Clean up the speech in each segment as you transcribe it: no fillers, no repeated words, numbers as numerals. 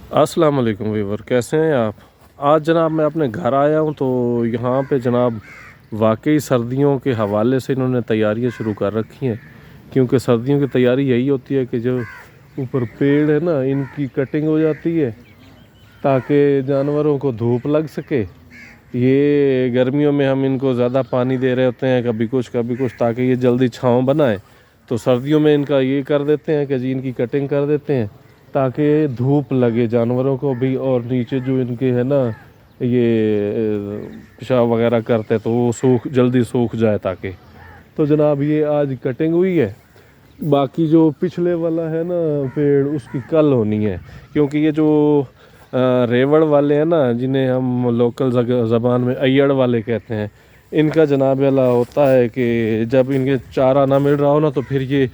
अस्सलाम वालेकुम वीवर, कैसे हैं आप। आज जनाब मैं अपने घर आया हूं तो यहाँ पे जनाब वाकई सर्दियों के हवाले से इन्होंने तैयारियां शुरू कर रखी हैं, क्योंकि सर्दियों की तैयारी यही होती है कि जो ऊपर पेड़ है ना इनकी कटिंग हो जाती है ताकि जानवरों को धूप लग सके। ये गर्मियों में हम इनको ज़्यादा पानी दे रहे होते हैं, कभी कुछ ताकि ये जल्दी छाँव बनाए। तो सर्दियों में इनका ये कर देते हैं कि जी इनकी कटिंग कर देते हैं ताकि धूप लगे जानवरों को भी, और नीचे जो इनके है ना ये पेशाब वगैरह करते हैं तो वो जल्दी सूख जाए ताकि। तो जनाब ये आज कटिंग हुई है, बाकी जो पिछले वाला है ना पेड़ उसकी कल होनी है, क्योंकि ये जो रेवड़ वाले हैं ना जिन्हें हम लोकल ज़बान में अय्यड़ वाले कहते हैं, इनका जनाब वाला होता है कि जब इनके चारा ना मिल रहा हो ना तो फिर ये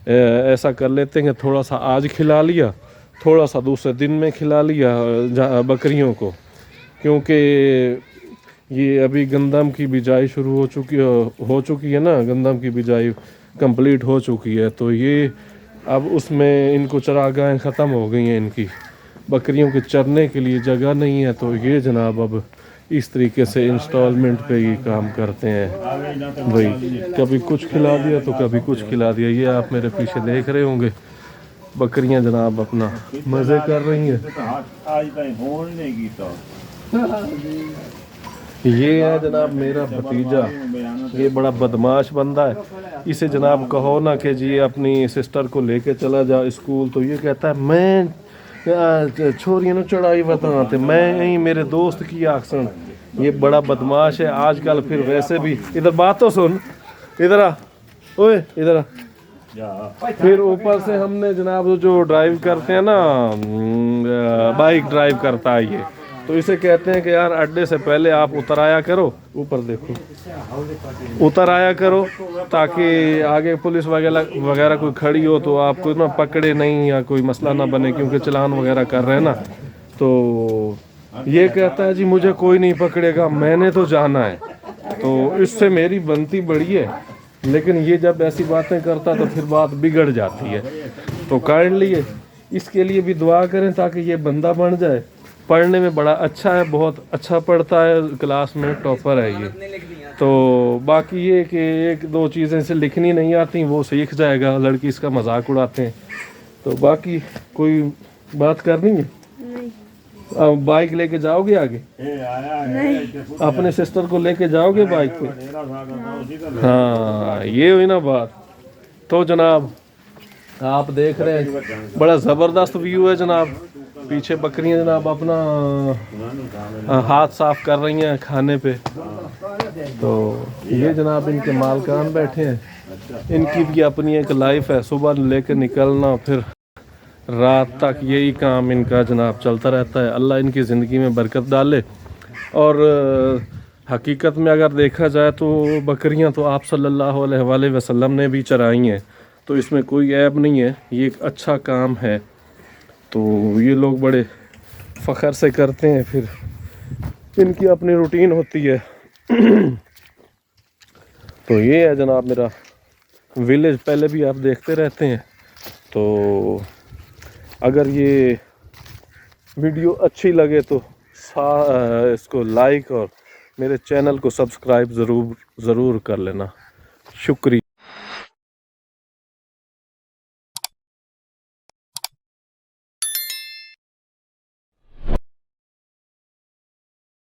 ऐसा कर लेते हैं कि थोड़ा सा आज खिला लिया, थोड़ा सा दूसरे दिन में खिला लिया बकरियों को, क्योंकि ये अभी गंदम की बिजाई शुरू हो चुकी है ना, गंदम की बिजाई कंप्लीट हो चुकी है। तो ये अब उसमें इनको चरागाहें ख़त्म हो गई हैं, इनकी बकरियों के चरने के लिए जगह नहीं है। तो ये जनाब अब इस तरीके से इंस्टॉलमेंट पे ये काम करते हैं भाई, कभी कुछ खिला दिया तो कभी कुछ खिला दिया। ये आप मेरे पीछे देख रहे होंगे बकरियां जनाब अपना मज़े कर रही हैं। ये है जनाब मेरा भतीजा, ये बड़ा बदमाश बंदा है। इसे जनाब कहो ना कि जी अपनी सिस्टर को लेके चला जा स्कूल, तो ये कहता है मैं छोरियों ने चढ़ाई बताते, मैं ही मेरे दोस्त की आक्सन। ये बड़ा बदमाश है आजकल। फिर वैसे भी इधर बात तो सुन, इधर आ, ओए इधर आ। फिर ऊपर से हमने जनाब जो ड्राइव करते हैं ना, बाइक ड्राइव करता है ये, तो इसे कहते हैं कि यार अड्डे से पहले आप उतर आया करो, ऊपर देखो उतर आया करो, ताकि आगे पुलिस वगैरह कोई खड़ी हो तो आपको ना पकड़े नहीं या कोई मसला ना बने, क्योंकि चालान वगैरह कर रहे हैं ना। तो ये कहता है जी मुझे कोई नहीं पकड़ेगा, मैंने तो जाना है। तो इससे मेरी बनती बड़ी है, लेकिन ये जब ऐसी बातें करता तो फिर बात बिगड़ जाती है। तो काइंडली इसके लिए भी दुआ करें ताकि ये बंदा बन जाए। पढ़ने में बड़ा अच्छा है, बहुत अच्छा पढ़ता है, क्लास में टॉपर है ये। तो बाकी ये कि एक दो चीज़ें से लिखनी नहीं आती वो सीख जाएगा, लड़की इसका मजाक उड़ाते हैं। तो बाकी कोई बात करनी है? अब बाइक लेके जाओगे आगे? नहीं। अपने सिस्टर को लेके जाओगे बाइक पे? हाँ ये हुई ना बात। तो जनाब आप देख रहे हैं बड़ा ज़बरदस्त व्यू है जनाब। पीछे बकरियां जनाब अपना हाथ साफ कर रही हैं खाने पे। तो ये जनाब इनके मालकान बैठे हैं, इनकी भी अपनी एक लाइफ है, सुबह लेके निकलना फिर रात तक यही काम इनका जनाब चलता रहता है। अल्लाह इनकी ज़िंदगी में बरकत डाले। और हकीकत में अगर देखा जाए तो बकरियां तो आप सल्लल्लाहु अलैहि वसल्लम ने भी चराई हैं, तो इसमें कोई ऐब नहीं है, ये एक अच्छा काम है। तो ये लोग बड़े फ़ख्र से करते हैं, फिर इनकी अपनी रूटीन होती है। तो ये है जनाब मेरा विलेज, पहले भी आप देखते रहते हैं। तो अगर ये वीडियो अच्छी लगे तो इसको लाइक और मेरे चैनल को सब्सक्राइब ज़रूर कर लेना। शुक्रिया।